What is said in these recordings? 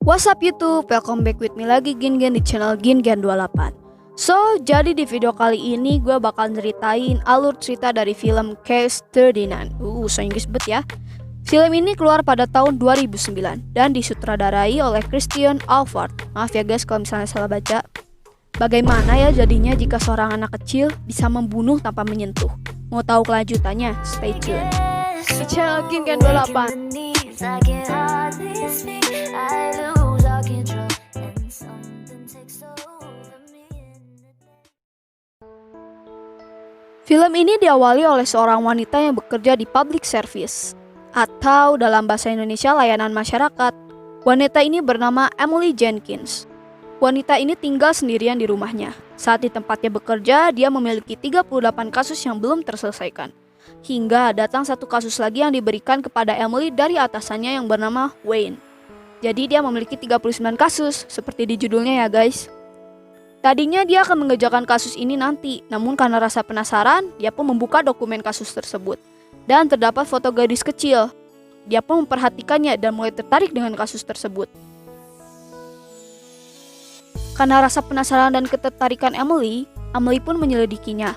What's up YouTube, welcome back with me lagi Gin di channel Gin 28. So, jadi di video kali ini gue bakal ceritain alur cerita dari film Case 39. So Inggris bet ya. Film ini keluar pada tahun 2009 dan disutradarai oleh Christian Alvord. Maaf ya guys kalau misalnya salah baca. Bagaimana ya jadinya jika seorang anak kecil bisa membunuh tanpa menyentuh? Mau tahu kelanjutannya? Stay tune. Di channel Gin 28. Film ini diawali oleh seorang wanita yang bekerja di public service, atau dalam bahasa Indonesia layanan masyarakat. Wanita ini bernama Emily Jenkins. Wanita ini tinggal sendirian di rumahnya. Saat di tempatnya bekerja, dia memiliki 38 kasus yang belum terselesaikan. Hingga datang satu kasus lagi yang diberikan kepada Emily dari atasannya yang bernama Wayne. Jadi dia memiliki 39 kasus, seperti di judulnya ya guys. Tadinya dia akan mengerjakan kasus ini nanti, namun karena rasa penasaran, dia pun membuka dokumen kasus tersebut. Dan terdapat foto gadis kecil. Dia pun memperhatikannya dan mulai tertarik dengan kasus tersebut. Karena rasa penasaran dan ketertarikan Emily pun menyelidikinya.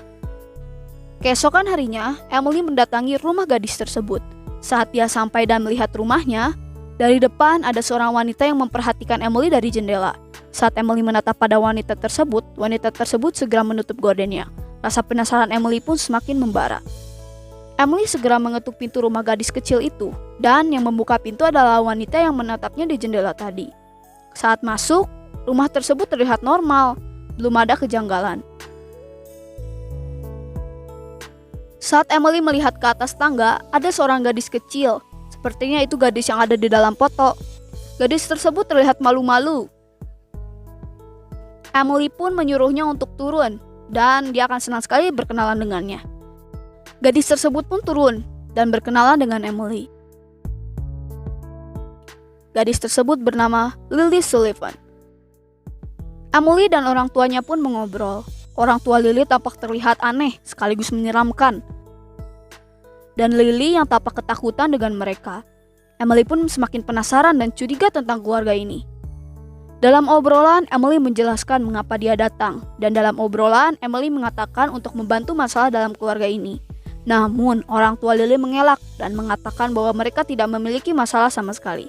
Keesokan harinya, Emily mendatangi rumah gadis tersebut. Saat dia sampai dan melihat rumahnya, dari depan ada seorang wanita yang memperhatikan Emily dari jendela. Saat Emily menatap pada wanita tersebut segera menutup gordennya. Rasa penasaran Emily pun semakin membara. Emily segera mengetuk pintu rumah gadis kecil itu, dan yang membuka pintu adalah wanita yang menatapnya di jendela tadi. Saat masuk, rumah tersebut terlihat normal, belum ada kejanggalan. Saat Emily melihat ke atas tangga, ada seorang gadis kecil. Sepertinya itu gadis yang ada di dalam foto. Gadis tersebut terlihat malu-malu. Emily pun menyuruhnya untuk turun, dan dia akan senang sekali berkenalan dengannya. Gadis tersebut pun turun, dan berkenalan dengan Emily. Gadis tersebut bernama Lily Sullivan. Emily dan orang tuanya pun mengobrol. Orang tua Lily tampak terlihat aneh, sekaligus menyeramkan. Dan Lily yang tampak ketakutan dengan mereka. Emily pun semakin penasaran dan curiga tentang keluarga ini. Dalam obrolan, Emily menjelaskan mengapa dia datang, dan dalam obrolan, Emily mengatakan untuk membantu masalah dalam keluarga ini. Namun, orang tua Lily mengelak dan mengatakan bahwa mereka tidak memiliki masalah sama sekali.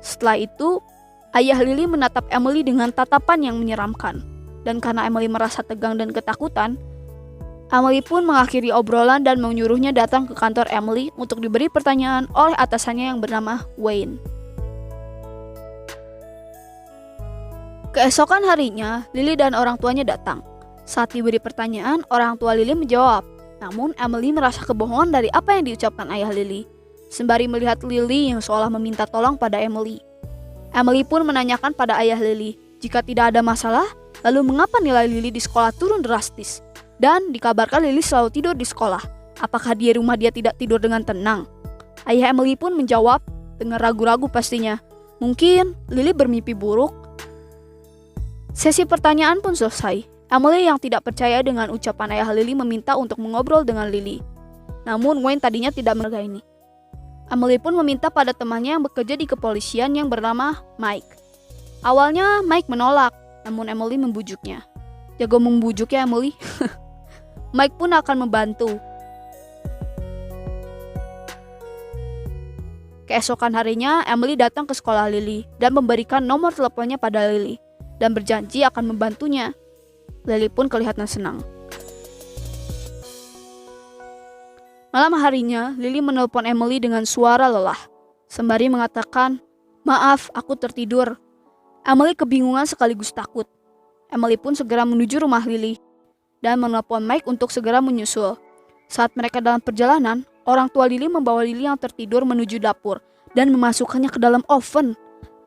Setelah itu, ayah Lily menatap Emily dengan tatapan yang menyeramkan. Dan karena Emily merasa tegang dan ketakutan, Emily pun mengakhiri obrolan dan menyuruhnya datang ke kantor Emily untuk diberi pertanyaan oleh atasannya yang bernama Wayne. Keesokan harinya, Lily dan orang tuanya datang. Saat diberi pertanyaan, orang tua Lily menjawab. Namun Emily merasa kebohongan dari apa yang diucapkan ayah Lily. Sembari melihat Lily yang seolah meminta tolong pada Emily. Emily pun menanyakan pada ayah Lily, jika tidak ada masalah, lalu mengapa nilai Lily di sekolah turun drastis? Dan dikabarkan Lily selalu tidur di sekolah. Apakah di rumah dia tidak tidur dengan tenang? Ayah Emily pun menjawab dengan ragu-ragu pastinya. Mungkin Lily bermimpi buruk. Sesi pertanyaan pun selesai. Emily yang tidak percaya dengan ucapan ayah Lily meminta untuk mengobrol dengan Lily. Namun Wayne tadinya tidak menghargai ini. Emily pun meminta pada temannya yang bekerja di kepolisian yang bernama Mike. Awalnya Mike menolak, namun Emily membujuknya. Jago membujuk ya Emily. Mike pun akan membantu. Keesokan harinya, Emily datang ke sekolah Lily dan memberikan nomor teleponnya pada Lily dan berjanji akan membantunya. Lily pun kelihatan senang. Malam harinya, Lily menelpon Emily dengan suara lelah, sembari mengatakan, "Maaf, aku tertidur." Emily kebingungan sekaligus takut. Emily pun segera menuju rumah Lily dan menelpon Mike untuk segera menyusul. Saat mereka dalam perjalanan, orang tua Lily membawa Lily yang tertidur menuju dapur dan memasukkannya ke dalam oven.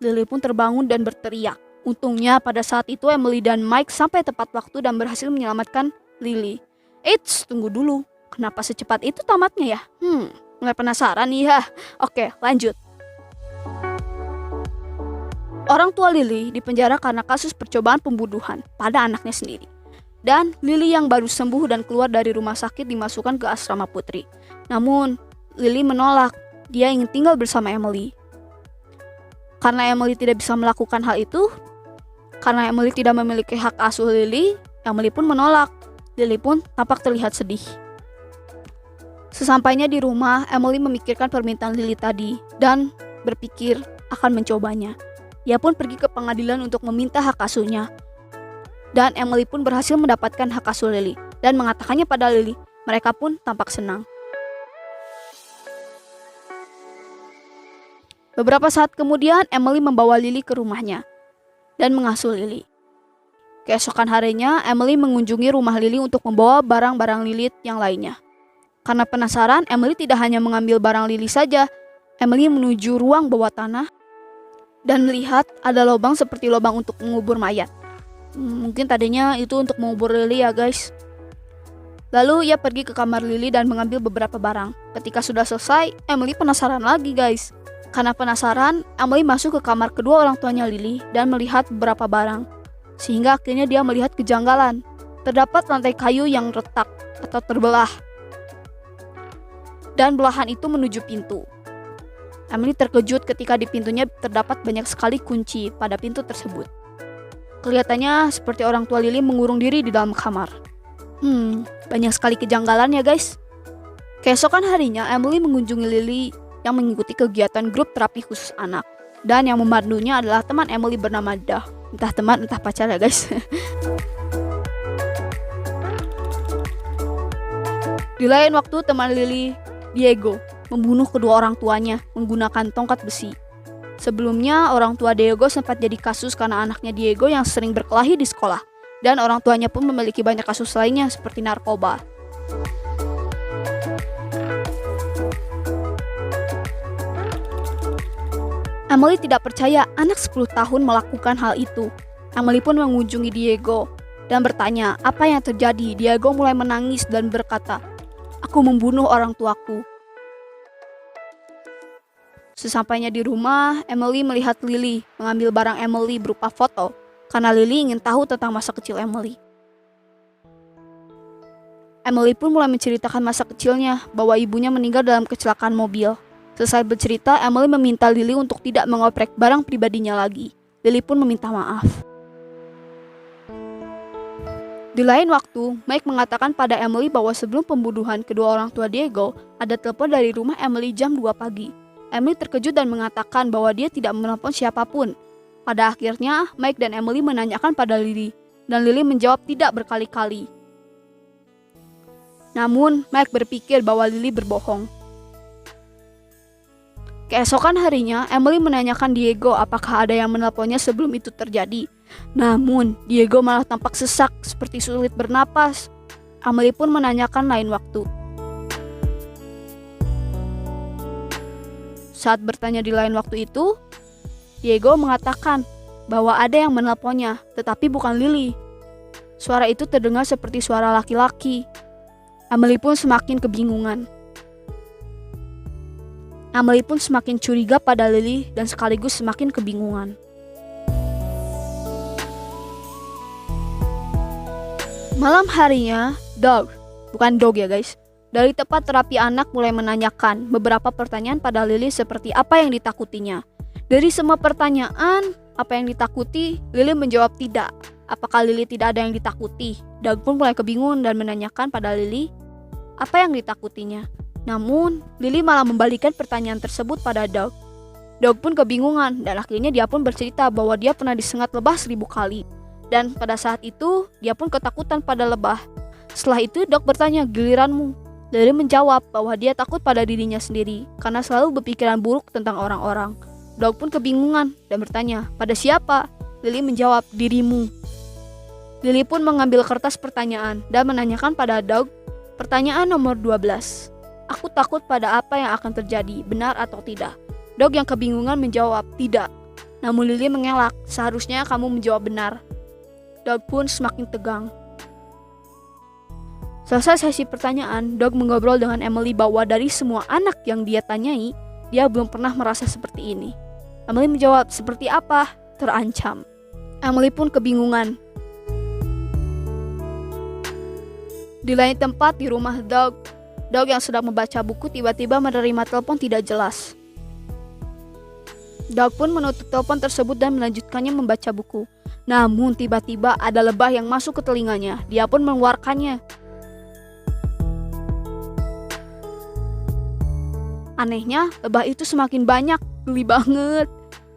Lily pun terbangun dan berteriak. Untungnya pada saat itu Emily dan Mike sampai tepat waktu dan berhasil menyelamatkan Lily. Eits, tunggu dulu. Kenapa secepat itu tamatnya ya? Mulai penasaran nih ya. Oke, lanjut. Orang tua Lily dipenjara karena kasus percobaan pembunuhan pada anaknya sendiri. Dan Lily yang baru sembuh dan keluar dari rumah sakit dimasukkan ke asrama putri. Namun, Lily menolak dia ingin tinggal bersama Emily. Karena Emily tidak bisa melakukan hal itu, karena Emily tidak memiliki hak asuh Lily, Emily pun menolak. Lily pun tampak terlihat sedih. Sesampainya di rumah, Emily memikirkan permintaan Lily tadi dan berpikir akan mencobanya. Ia pun pergi ke pengadilan untuk meminta hak asuhnya. Dan Emily pun berhasil mendapatkan hak asuh Lily dan mengatakannya pada Lily. Mereka pun tampak senang. Beberapa saat kemudian, Emily membawa Lily ke rumahnya dan mengasuh Lily. Keesokan harinya, Emily mengunjungi rumah Lily untuk membawa barang-barang Lilith yang lainnya. Karena penasaran, Emily tidak hanya mengambil barang Lily saja. Emily menuju ruang bawah tanah dan melihat ada lubang seperti lubang untuk mengubur mayat. Mungkin tadinya itu untuk mengubur Lily ya guys. Lalu ia pergi ke kamar Lily dan mengambil beberapa barang. Ketika sudah selesai, Emily penasaran lagi guys. Karena penasaran, Emily masuk ke kamar kedua orang tuanya Lily dan melihat beberapa barang. Sehingga akhirnya dia melihat kejanggalan. Terdapat lantai kayu yang retak atau terbelah. Dan belahan itu menuju pintu. Emily terkejut ketika di pintunya terdapat banyak sekali kunci pada pintu tersebut. Kelihatannya seperti orang tua Lily mengurung diri di dalam kamar. Banyak sekali kejanggalan ya guys. Keesokan harinya, Emily mengunjungi Lily yang mengikuti kegiatan grup terapi khusus anak. Dan yang memandunya adalah teman Emily bernama Dah. Entah teman, entah pacar ya guys. Di lain waktu, teman Lily, Diego, membunuh kedua orang tuanya menggunakan tongkat besi. Sebelumnya, orang tua Diego sempat jadi kasus karena anaknya Diego yang sering berkelahi di sekolah. Dan orang tuanya pun memiliki banyak kasus lainnya seperti narkoba. Emily tidak percaya anak 10 tahun melakukan hal itu. Emily pun mengunjungi Diego dan bertanya apa yang terjadi. Diego mulai menangis dan berkata, "Aku membunuh orang tuaku." Sesampainya di rumah, Emily melihat Lily mengambil barang Emily berupa foto karena Lily ingin tahu tentang masa kecil Emily. Emily pun mulai menceritakan masa kecilnya bahwa ibunya meninggal dalam kecelakaan mobil. Selesai bercerita, Emily meminta Lily untuk tidak mengoprek barang pribadinya lagi. Lily pun meminta maaf. Di lain waktu, Mike mengatakan pada Emily bahwa sebelum pembunuhan kedua orang tua Diego, ada telepon dari rumah Emily jam 2 pagi. Emily terkejut dan mengatakan bahwa dia tidak menelpon siapapun. Pada akhirnya, Mike dan Emily menanyakan pada Lily, dan Lily menjawab tidak berkali-kali. Namun, Mike berpikir bahwa Lily berbohong. Keesokan harinya, Emily menanyakan Diego apakah ada yang menelponnya sebelum itu terjadi. Namun, Diego malah tampak sesak seperti sulit bernapas. Emily pun menanyakan lain waktu. Saat bertanya di lain waktu itu, Diego mengatakan bahwa ada yang menelponnya, tetapi bukan Lily. Suara itu terdengar seperti suara laki-laki. Emily pun semakin kebingungan. Emily pun semakin curiga pada Lily dan sekaligus semakin kebingungan. Malam harinya, bukan dog ya guys, dari tempat terapi anak mulai menanyakan beberapa pertanyaan pada Lily seperti apa yang ditakutinya. Dari semua pertanyaan, apa yang ditakuti, Lily menjawab tidak. Apakah Lily tidak ada yang ditakuti? Doug pun mulai kebingungan dan menanyakan pada Lily apa yang ditakutinya. Namun, Lily malah membalikan pertanyaan tersebut pada Doug. Doug pun kebingungan dan akhirnya dia pun bercerita bahwa dia pernah disengat lebah 1000 kali. Dan pada saat itu, dia pun ketakutan pada lebah. Setelah itu, Doug bertanya, "Giliranmu?" Lily menjawab bahwa dia takut pada dirinya sendiri karena selalu berpikiran buruk tentang orang-orang. Doug pun kebingungan dan bertanya, "Pada siapa?" Lily menjawab, "Dirimu." Lily pun mengambil kertas pertanyaan dan menanyakan pada Doug pertanyaan nomor 12. "Aku takut pada apa yang akan terjadi, benar atau tidak?" Doug yang kebingungan menjawab, "Tidak." Namun Lily mengelak, "Seharusnya kamu menjawab benar." Doug pun semakin tegang. Selesai sesi pertanyaan, Doug mengobrol dengan Emily bahwa dari semua anak yang dia tanyai, dia belum pernah merasa seperti ini. Emily menjawab, "Seperti apa?" "Terancam." Emily pun kebingungan. Di lain tempat di rumah Doug, Doug yang sedang membaca buku tiba-tiba menerima telepon tidak jelas. Doug pun menutup telepon tersebut dan melanjutkannya membaca buku. Namun tiba-tiba ada lebah yang masuk ke telinganya. Dia pun mengeluarkannya. Anehnya, lebah itu semakin banyak, geli banget.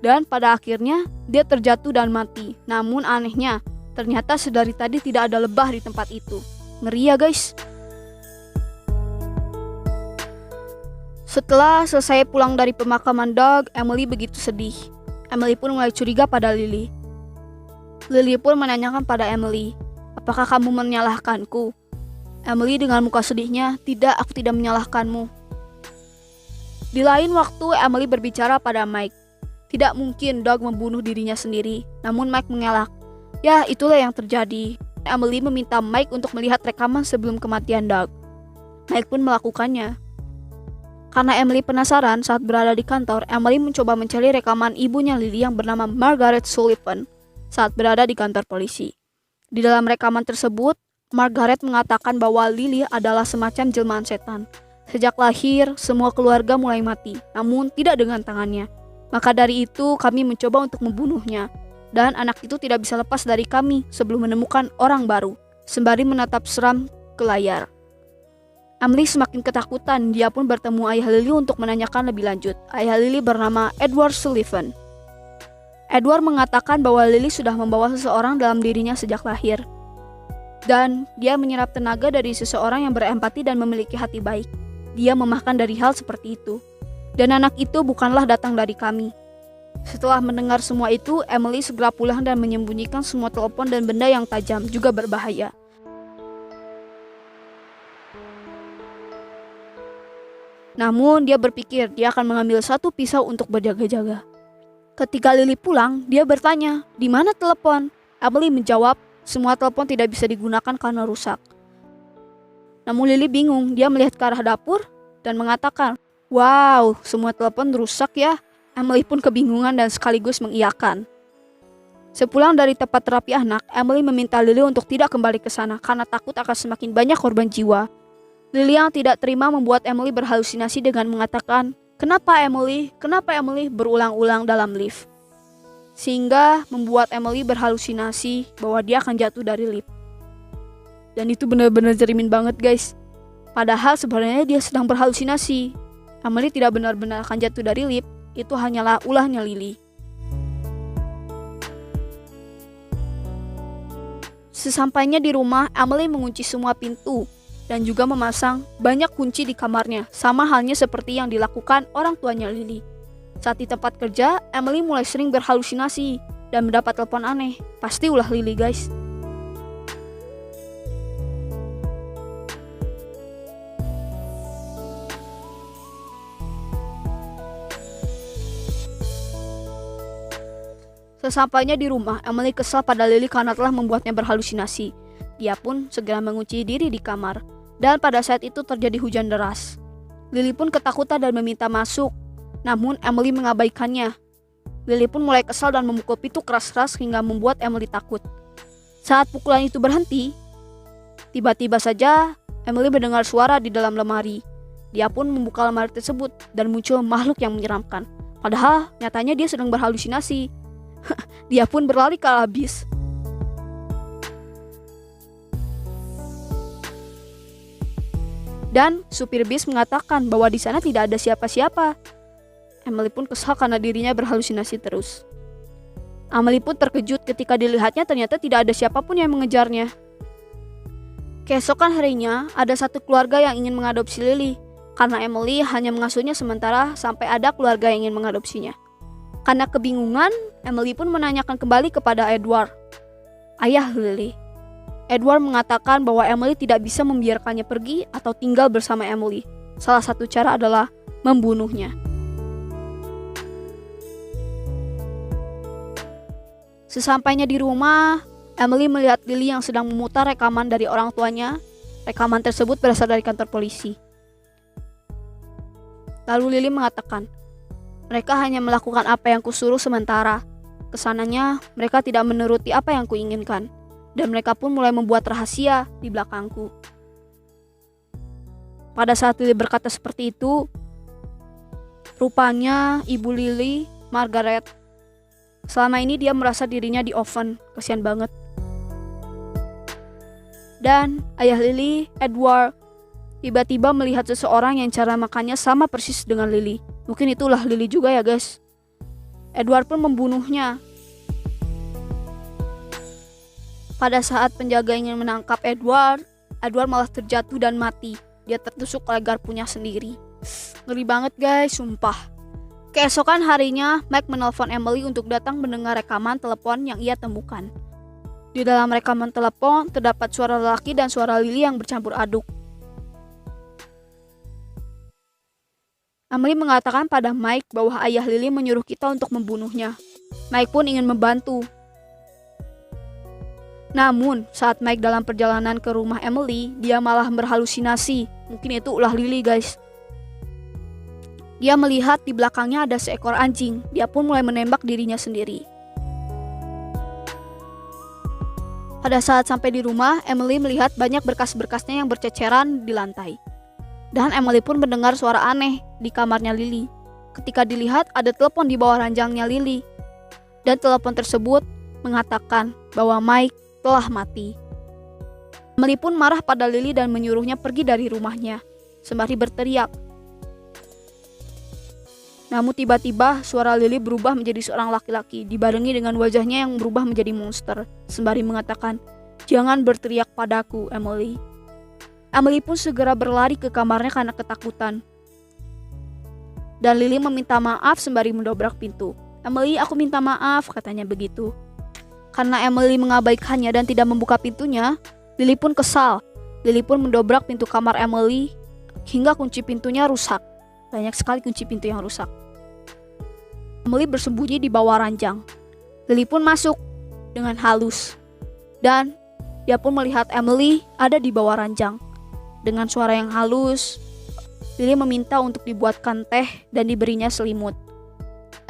Dan pada akhirnya dia terjatuh dan mati. Namun anehnya, ternyata sedari tadi tidak ada lebah di tempat itu. Ngeri ya guys. Setelah selesai pulang dari pemakaman Doug, Emily begitu sedih. Emily pun mulai curiga pada Lily. Lily pun menanyakan pada Emily, "Apakah kamu menyalahkanku?" Emily dengan muka sedihnya, "Tidak, aku tidak menyalahkanmu." Di lain waktu, Emily berbicara pada Mike. Tidak mungkin Doug membunuh dirinya sendiri, namun Mike mengelak. Ya, itulah yang terjadi. Emily meminta Mike untuk melihat rekaman sebelum kematian Doug. Mike pun melakukannya. Karena Emily penasaran, saat berada di kantor, Emily mencoba mencari rekaman ibunya Lily yang bernama Margaret Sullivan saat berada di kantor polisi. Di dalam rekaman tersebut, Margaret mengatakan bahwa Lily adalah semacam jelmaan setan. Sejak lahir, semua keluarga mulai mati, namun tidak dengan tangannya. Maka dari itu, kami mencoba untuk membunuhnya. Dan anak itu tidak bisa lepas dari kami sebelum menemukan orang baru, sembari menatap seram ke layar. Emily semakin ketakutan, dia pun bertemu ayah Lily untuk menanyakan lebih lanjut. Ayah Lily bernama Edward Sullivan. Edward mengatakan bahwa Lily sudah membawa seseorang dalam dirinya sejak lahir. Dan dia menyerap tenaga dari seseorang yang berempati dan memiliki hati baik. Dia memakan dari hal seperti itu. Dan anak itu bukanlah datang dari kami. Setelah mendengar semua itu, Emily segera pulang dan menyembunyikan semua telepon dan benda yang tajam juga berbahaya. Namun dia berpikir dia akan mengambil satu pisau untuk berjaga-jaga. Ketika Lily pulang, dia bertanya, "Di mana telepon?" Emily menjawab, "Semua telepon tidak bisa digunakan karena rusak." Namun Lily bingung, dia melihat ke arah dapur dan mengatakan, "Wow, semua telepon rusak ya." Emily pun kebingungan dan sekaligus mengiyakan. Sepulang dari tempat terapi anak, Emily meminta Lily untuk tidak kembali ke sana karena takut akan semakin banyak korban jiwa. Lily yang tidak terima membuat Emily berhalusinasi dengan mengatakan, "Kenapa Emily? Kenapa Emily?" berulang-ulang dalam lift. Sehingga membuat Emily berhalusinasi bahwa dia akan jatuh dari lift. Dan itu benar-benar jerimin banget guys. Padahal sebenarnya dia sedang berhalusinasi. Emily tidak benar-benar akan jatuh dari lift. Itu hanyalah ulahnya Lily. Sesampainya di rumah, Emily mengunci semua pintu dan juga memasang banyak kunci di kamarnya, sama halnya seperti yang dilakukan orang tuanya Lily. Saat di tempat kerja, Emily mulai sering berhalusinasi dan mendapat telepon aneh. Pasti ulah Lily guys. Sesampainya di rumah, Emily kesal pada Lily karena telah membuatnya berhalusinasi. Dia pun segera mengunci diri di kamar. Dan pada saat itu terjadi hujan deras. Lily pun ketakutan dan meminta masuk. Namun Emily mengabaikannya. Lily pun mulai kesal dan memukul pintu keras-keras hingga membuat Emily takut. Saat pukulan itu berhenti, tiba-tiba saja Emily mendengar suara di dalam lemari. Dia pun membuka lemari tersebut dan muncul makhluk yang menyeramkan. Padahal nyatanya dia sedang berhalusinasi. Dia pun berlari ke arah bis. Dan supir bis mengatakan bahwa di sana tidak ada siapa-siapa. Emily pun kesal karena dirinya berhalusinasi terus. Emily pun terkejut ketika dilihatnya ternyata tidak ada siapapun yang mengejarnya. Keesokan harinya, ada satu keluarga yang ingin mengadopsi Lily, karena Emily hanya mengasuhnya sementara sampai ada keluarga yang ingin mengadopsinya. Karena kebingungan, Emily pun menanyakan kembali kepada Edward, ayah Lily. Edward mengatakan bahwa Emily tidak bisa membiarkannya pergi atau tinggal bersama Emily. Salah satu cara adalah membunuhnya. Sesampainya di rumah, Emily melihat Lily yang sedang memutar rekaman dari orang tuanya. Rekaman tersebut berasal dari kantor polisi. Lalu Lily mengatakan, "Mereka hanya melakukan apa yang kusuruh sementara. Kesananya mereka tidak menuruti apa yang kuinginkan. Dan mereka pun mulai membuat rahasia di belakangku." Pada saat Lily berkata seperti itu, rupanya ibu Lily, Margaret, selama ini dia merasa dirinya di oven. Kasihan banget. Dan ayah Lily, Edward, tiba-tiba melihat seseorang yang cara makannya sama persis dengan Lily. Mungkin itulah Lily juga ya guys. Edward pun membunuhnya. Pada saat penjaga ingin menangkap Edward malah terjatuh dan mati. Dia tertusuk oleh garpunya sendiri. Ngeri banget guys, sumpah. Keesokan harinya, Mike menelpon Emily untuk datang mendengar rekaman telepon yang ia temukan. Di dalam rekaman telepon terdapat suara lelaki dan suara Lily yang bercampur aduk. Emily mengatakan pada Mike bahwa ayah Lily menyuruh kita untuk membunuhnya. Mike pun ingin membantu. Namun, saat Mike dalam perjalanan ke rumah Emily, dia malah berhalusinasi. Mungkin itu ulah Lily guys. Dia melihat di belakangnya ada seekor anjing. Dia pun mulai menembak dirinya sendiri. Pada saat sampai di rumah, Emily melihat banyak berkas-berkasnya yang berceceran di lantai. Dan Emily pun mendengar suara aneh di kamarnya Lily. Ketika dilihat, ada telepon di bawah ranjangnya Lily. Dan telepon tersebut mengatakan bahwa Mike telah mati. Emily pun marah pada Lily dan menyuruhnya pergi dari rumahnya, sembari berteriak. Namun tiba-tiba suara Lily berubah menjadi seorang laki-laki, dibarengi dengan wajahnya yang berubah menjadi monster, sembari mengatakan, "Jangan berteriak padaku, Emily." Emily pun segera berlari ke kamarnya karena ketakutan. Dan Lily meminta maaf sembari mendobrak pintu. "Emily, aku minta maaf," katanya begitu. Karena Emily mengabaikannya dan tidak membuka pintunya, Lily pun kesal. Lily pun mendobrak pintu kamar Emily hingga kunci pintunya rusak. Banyak sekali kunci pintu yang rusak. Emily bersembunyi di bawah ranjang. Lily pun masuk dengan halus. Dan dia pun melihat Emily ada di bawah ranjang. Dengan suara yang halus, Lily meminta untuk dibuatkan teh dan diberinya selimut.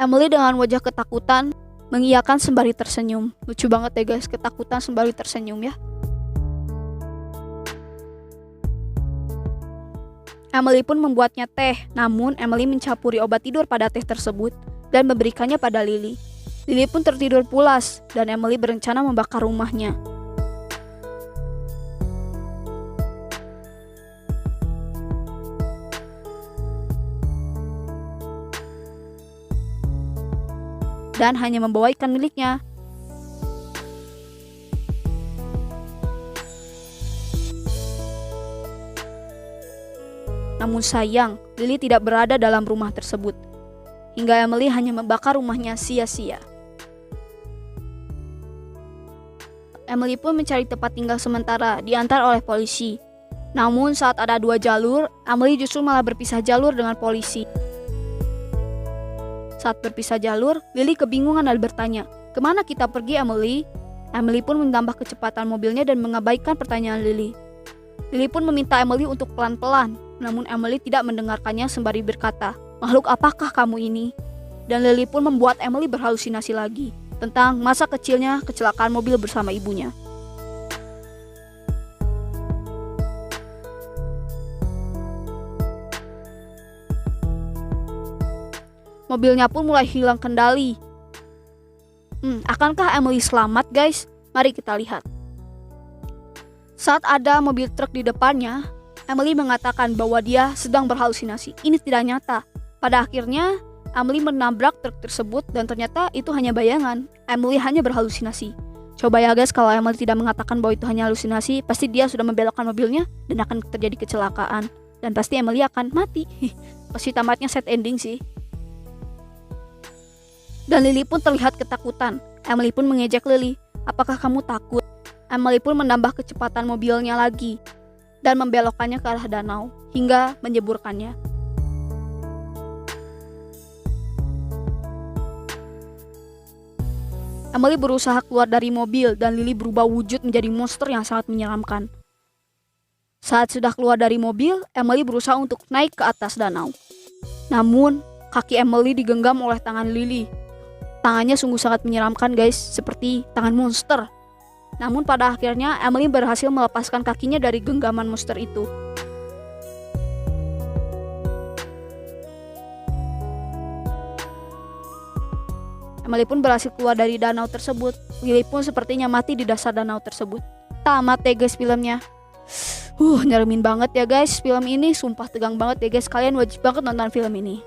Emily dengan wajah ketakutan mengiyakan sembari tersenyum. Lucu banget ya guys, ketakutan sembari tersenyum ya. Emily pun membuatnya teh, namun Emily mencampuri obat tidur pada teh tersebut dan memberikannya pada Lily. Lily pun tertidur pulas dan Emily berencana membakar rumahnya. Dan hanya membawa ikan miliknya. Namun sayang, Lily tidak berada dalam rumah tersebut. Hingga Emily hanya membakar rumahnya sia-sia. Emily pun mencari tempat tinggal sementara diantar oleh polisi. Namun saat ada 2 jalur, Emily justru malah berpisah jalur dengan polisi. Saat berpisah jalur, Lily kebingungan dan bertanya, "Kemana kita pergi, Emily?" Emily pun menambah kecepatan mobilnya dan mengabaikan pertanyaan Lily. Lily pun meminta Emily untuk pelan-pelan, namun Emily tidak mendengarkannya sembari berkata, "Makhluk apakah kamu ini?" Dan Lily pun membuat Emily berhalusinasi lagi tentang masa kecilnya kecelakaan mobil bersama ibunya. Mobilnya pun mulai hilang kendali. Akankah Emily selamat guys? Mari kita lihat. Saat ada mobil truk di depannya, Emily mengatakan bahwa dia sedang berhalusinasi. Ini tidak nyata. Pada akhirnya, Emily menabrak truk tersebut dan ternyata itu hanya bayangan. Emily hanya berhalusinasi. Coba ya guys, kalau Emily tidak mengatakan bahwa itu hanya halusinasi, pasti dia sudah membelokkan mobilnya dan akan terjadi kecelakaan. Dan pasti Emily akan mati. Pasti tamatnya sad ending sih. Dan Lily pun terlihat ketakutan. Emily pun mengejek Lily, "Apakah kamu takut?" Emily pun menambah kecepatan mobilnya lagi dan membelokkannya ke arah danau hingga menjeburkannya. Emily berusaha keluar dari mobil dan Lily berubah wujud menjadi monster yang sangat menyeramkan. Saat sudah keluar dari mobil, Emily berusaha untuk naik ke atas danau. Namun, kaki Emily digenggam oleh tangan Lily. Tangannya sungguh sangat menyeramkan guys, seperti tangan monster. Namun pada akhirnya Emily berhasil melepaskan kakinya dari genggaman monster itu. Emily pun berhasil keluar dari danau tersebut. Lily pun sepertinya mati di dasar danau tersebut. Tamat ya guys filmnya. Nyeremin banget ya guys film ini. Sumpah tegang banget ya guys. Kalian wajib banget nonton film ini.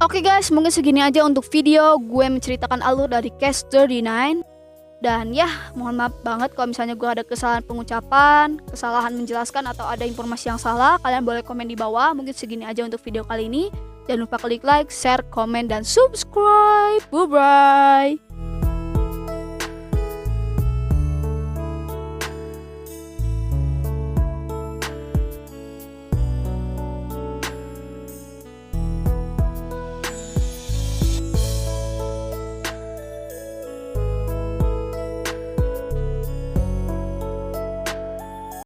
Oke guys, mungkin segini aja untuk video gue menceritakan alur dari Case 39. Dan ya, mohon maaf banget kalau misalnya gue ada kesalahan pengucapan, kesalahan menjelaskan atau ada informasi yang salah. Kalian boleh komen di bawah. Mungkin segini aja untuk video kali ini. Jangan lupa klik like, share, komen, dan subscribe. Bye-bye.